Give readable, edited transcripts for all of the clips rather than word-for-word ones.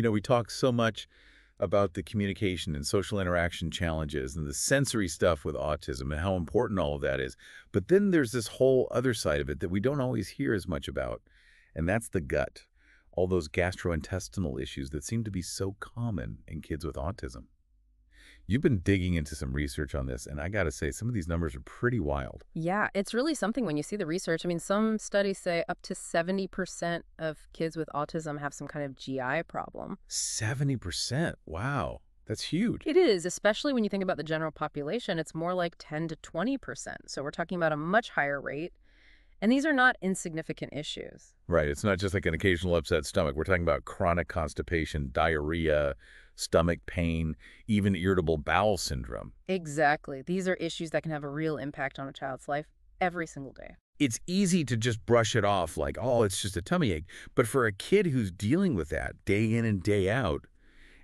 We talk so much about the communication and social interaction challenges and the sensory stuff with autism and how important all of that is. But then there's this whole other side of it that we don't always hear as much about, and that's the gut. All those gastrointestinal issues that seem to be so common in kids with autism. You've been digging into some research on this, and I got to say, some of these numbers are pretty wild. Yeah, it's really something when you see the research. I mean, some studies say up to 70% of kids with autism have some kind of GI problem. 70%. Wow. That's huge. It is, especially when you think about the general population, it's more like 10 to 20%. So we're talking about a much higher rate. And these are not insignificant issues. Right. It's not just like an occasional upset stomach. We're talking about chronic constipation, diarrhea, stomach pain, even irritable bowel syndrome. Exactly. These are issues that can have a real impact on a child's life every single day. It's easy to just brush it off like, oh, it's just a tummy ache. But for a kid who's dealing with that day in and day out,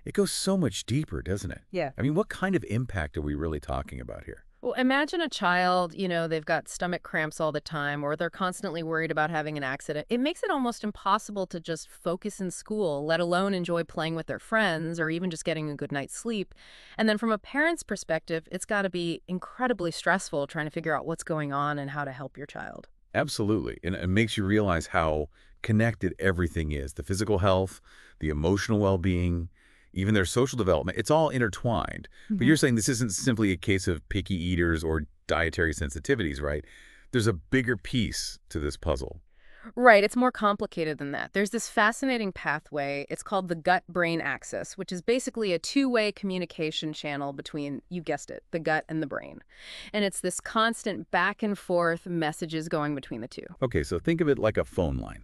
it goes so much deeper, doesn't it? Yeah. I mean, what kind of impact are we really talking about here? Well, imagine a child, they've got stomach cramps all the time, or they're constantly worried about having an accident. It makes it almost impossible to just focus in school, let alone enjoy playing with their friends or even just getting a good night's sleep. And then from a parent's perspective, it's got to be incredibly stressful trying to figure out what's going on and how to help your child. Absolutely. And it makes you realize how connected everything is. The physical health, the emotional well-being, even their social development, it's all intertwined. But you're saying this isn't simply a case of picky eaters or dietary sensitivities, right? There's a bigger piece to this puzzle. Right, it's more complicated than that. There's this fascinating pathway. It's called the gut-brain axis, which is basically a two-way communication channel between, you guessed it, the gut and the brain. And it's this constant back and forth messages going between the two. Okay, so think of it like a phone line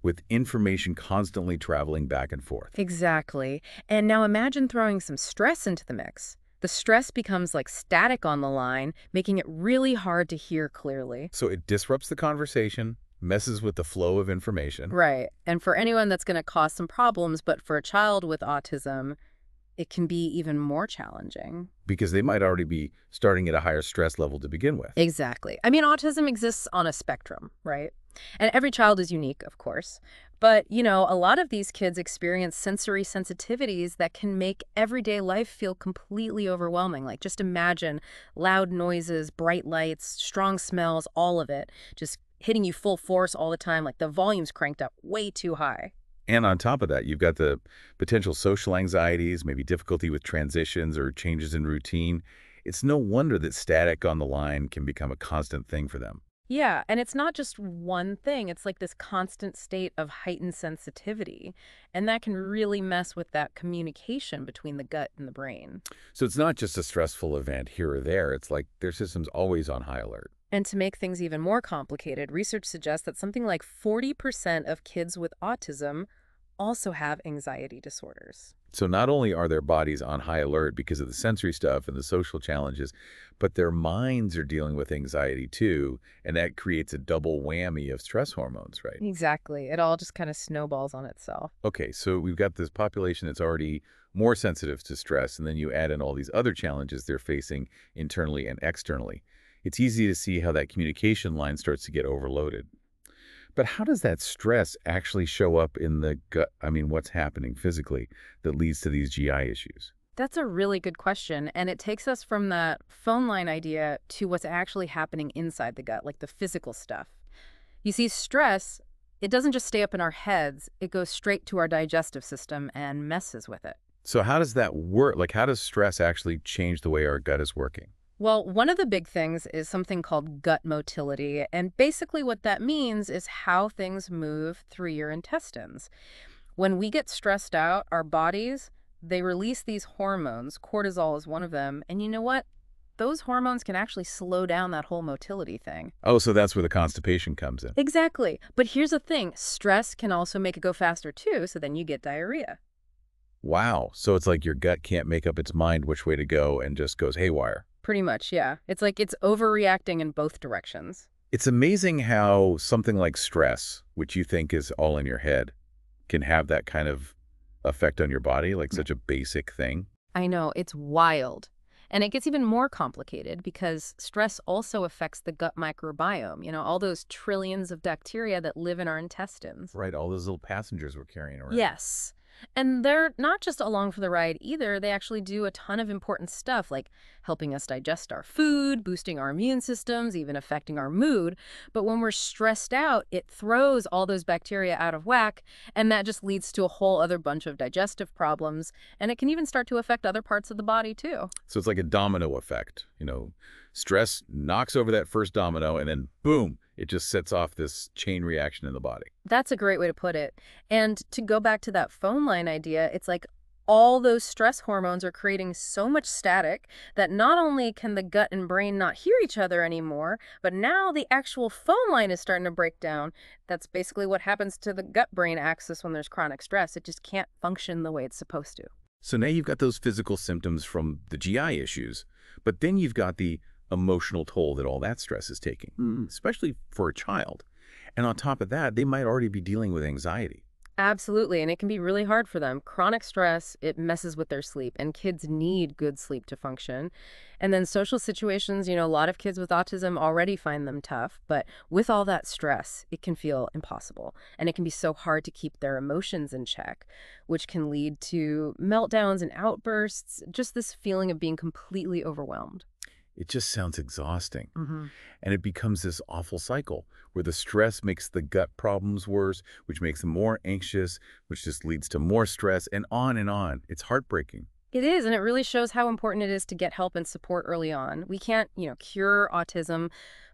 with information constantly traveling back and forth. Exactly. And now imagine throwing some stress into the mix. The stress becomes like static on the line, making it really hard to hear clearly. So it disrupts the conversation, messes with the flow of information. Right. And for anyone, that's going to cause some problems, but for a child with autism, it can be even more challenging. Because they might already be starting at a higher stress level to begin with. Exactly. I mean, autism exists on a spectrum, right? And every child is unique, of course. But, a lot of these kids experience sensory sensitivities that can make everyday life feel completely overwhelming. Like, just imagine loud noises, bright lights, strong smells, all of it, just hitting you full force all the time, like the volume's cranked up way too high. And on top of that, you've got the potential social anxieties, maybe difficulty with transitions or changes in routine. It's no wonder that static on the line can become a constant thing for them. Yeah, and it's not just one thing. It's like this constant state of heightened sensitivity. And that can really mess with that communication between the gut and the brain. So it's not just a stressful event here or there. It's like their system's always on high alert. And to make things even more complicated, research suggests that something like 40% of kids with autism also have anxiety disorders. So not only are their bodies on high alert because of the sensory stuff and the social challenges, but their minds are dealing with anxiety too, and that creates a double whammy of stress hormones, right? Exactly. It all just kind of snowballs on itself. Okay, so we've got this population that's already more sensitive to stress, and then you add in all these other challenges they're facing internally and externally. It's easy to see how that communication line starts to get overloaded. But how does that stress actually show up in the gut? I mean, what's happening physically that leads to these GI issues? That's a really good question, and it takes us from that phone line idea to what's actually happening inside the gut, like the physical stuff. You see, stress, it doesn't just stay up in our heads, it goes straight to our digestive system and messes with it. So how does that work? Like, how does stress actually change the way our gut is working? Well, one of the big things is something called gut motility, and basically what that means is how things move through your intestines. When we get stressed out, our bodies, they release these hormones. Cortisol is one of them, and you know what? Those hormones can actually slow down that whole motility thing. Oh, so that's where the constipation comes in. Exactly. But here's the thing. Stress can also make it go faster too, so then you get diarrhea. Wow. So it's like your gut can't make up its mind which way to go and just goes haywire. Pretty much, yeah. It's like it's overreacting in both directions. It's amazing how something like stress, which you think is all in your head, can have that kind of effect on your body, like such a basic thing. I know, it's wild. And it gets even more complicated because stress also affects the gut microbiome, all those trillions of bacteria that live in our intestines. Right, all those little passengers we're carrying around. Yes. And they're not just along for the ride either. They actually do a ton of important stuff like helping us digest our food, boosting our immune systems, even affecting our mood. But when we're stressed out, it throws all those bacteria out of whack, and that just leads to a whole other bunch of digestive problems. And it can even start to affect other parts of the body too. So it's like a domino effect. Stress knocks over that first domino, and then boom, it just sets off this chain reaction in the body. That's a great way to put it. And to go back to that phone line idea, it's like all those stress hormones are creating so much static that not only can the gut and brain not hear each other anymore, but now the actual phone line is starting to break down. That's basically what happens to the gut-brain axis when there's chronic stress. It just can't function the way it's supposed to. So now you've got those physical symptoms from the GI issues, but then you've got the emotional toll that all that stress is taking, especially for a child. And on top of that, they might already be dealing with anxiety. Absolutely, and it can be really hard for them. Chronic stress, it messes with their sleep, and kids need good sleep to function. And then social situations, a lot of kids with autism already find them tough, but with all that stress, it can feel impossible. And it can be so hard to keep their emotions in check, which can lead to meltdowns and outbursts, just this feeling of being completely overwhelmed. It just sounds exhausting. hmm And it becomes this awful cycle where the stress makes the gut problems worse, which makes them more anxious, which just leads to more stress, and on and on. It's heartbreaking. It is, and it really shows how important it is to get help and support early on. We can't, cure autism,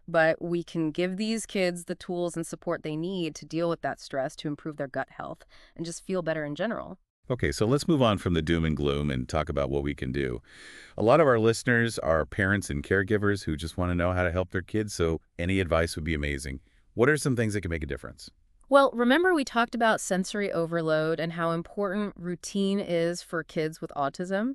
but we can give these kids the tools and support they need to deal with that stress to improve their gut health and just feel better in general. Okay, so let's move on from the doom and gloom and talk about what we can do. A lot of our listeners are parents and caregivers who just want to know how to help their kids, so any advice would be amazing. What are some things that can make a difference? Well, remember we talked about sensory overload and how important routine is for kids with autism?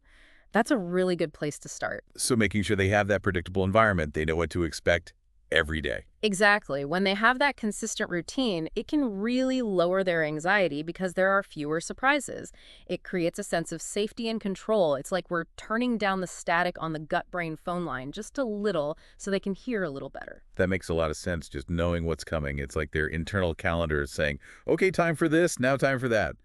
That's a really good place to start. So making sure they have that predictable environment, they know what to expect every day. Exactly. When they have that consistent routine, it can really lower their anxiety because there are fewer surprises. It creates a sense of safety and control. It's like we're turning down the static on the gut-brain phone line just a little so they can hear a little better. That makes a lot of sense, just knowing what's coming. It's like their internal calendar is saying, okay, time for this, now time for that.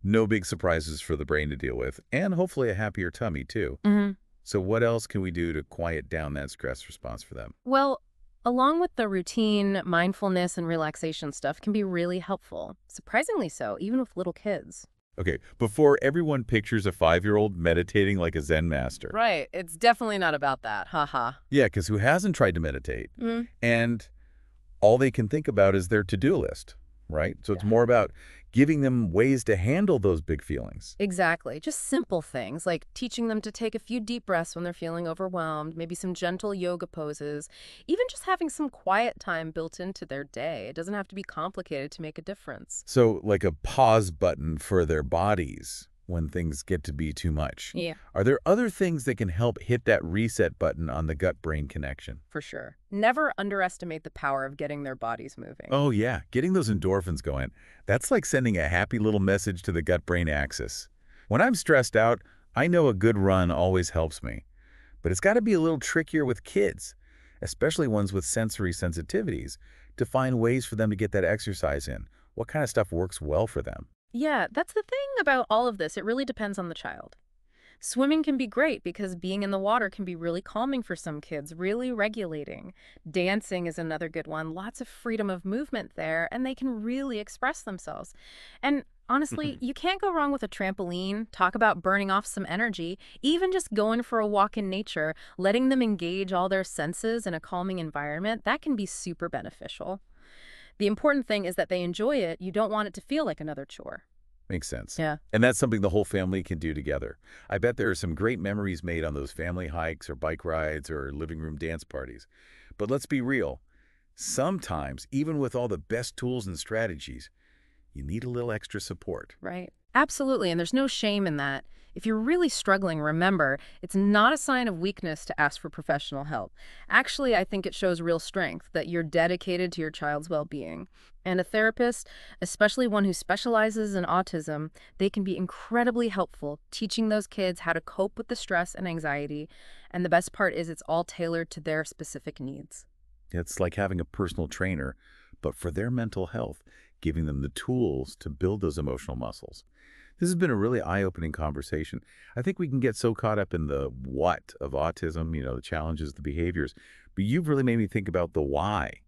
No big surprises for the brain to deal with, and hopefully a happier tummy, too. hmm So what else can we do to quiet down that stress response for them? Well, along with the routine, mindfulness and relaxation stuff can be really helpful. Surprisingly so, even with little kids. Okay, before everyone pictures a 5-year-old meditating like a Zen master. Right. It's definitely not about that. Haha. Yeah, because who hasn't tried to meditate? Mm. And all they can think about is their to-do list, right? So it's Yeah. more about giving them ways to handle those big feelings. Exactly. Just simple things like teaching them to take a few deep breaths when they're feeling overwhelmed, maybe some gentle yoga poses, even just having some quiet time built into their day. It doesn't have to be complicated to make a difference. So like a pause button for their bodies when things get to be too much. Yeah. Are there other things that can help hit that reset button on the gut-brain connection? For sure. Never underestimate the power of getting their bodies moving. Oh, yeah. Getting those endorphins going. That's like sending a happy little message to the gut-brain axis. When I'm stressed out, I know a good run always helps me. But it's got to be a little trickier with kids, especially ones with sensory sensitivities, to find ways for them to get that exercise in. What kind of stuff works well for them? Yeah, that's the thing about all of this. It really depends on the child. Swimming can be great because being in the water can be really calming for some kids, really regulating. Dancing is another good one. Lots of freedom of movement there, and they can really express themselves. And honestly, you can't go wrong with a trampoline. Talk about burning off some energy. Even just going for a walk in nature, letting them engage all their senses in a calming environment, that can be super beneficial. The important thing is that they enjoy it. You don't want it to feel like another chore. Makes sense. Yeah. And that's something the whole family can do together. I bet there are some great memories made on those family hikes or bike rides or living room dance parties. But let's be real. Sometimes, even with all the best tools and strategies, you need a little extra support. Right. Absolutely. And there's no shame in that. If you're really struggling, remember, it's not a sign of weakness to ask for professional help. Actually, I think it shows real strength that you're dedicated to your child's well-being. And a therapist, especially one who specializes in autism, they can be incredibly helpful teaching those kids how to cope with the stress and anxiety. And the best part is it's all tailored to their specific needs. It's like having a personal trainer, but for their mental health, giving them the tools to build those emotional muscles. This has been a really eye-opening conversation. I think we can get so caught up in the what of autism, the challenges, the behaviors, but you've really made me think about the why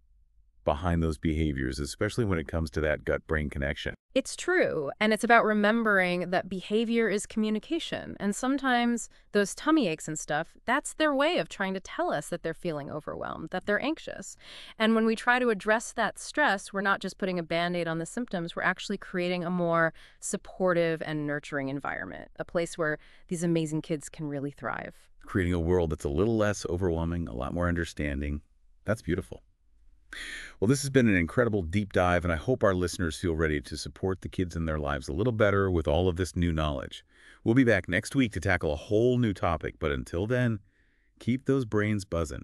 behind those behaviors, especially when it comes to that gut-brain connection. It's true, and it's about remembering that behavior is communication, and sometimes those tummy aches and stuff, that's their way of trying to tell us that they're feeling overwhelmed, that they're anxious. And when we try to address that stress, we're not just putting a Band-Aid on the symptoms, we're actually creating a more supportive and nurturing environment, a place where these amazing kids can really thrive. Creating a world that's a little less overwhelming, a lot more understanding. That's beautiful. Well, this has been an incredible deep dive, and I hope our listeners feel ready to support the kids in their lives a little better with all of this new knowledge. We'll be back next week to tackle a whole new topic, but until then, keep those brains buzzing.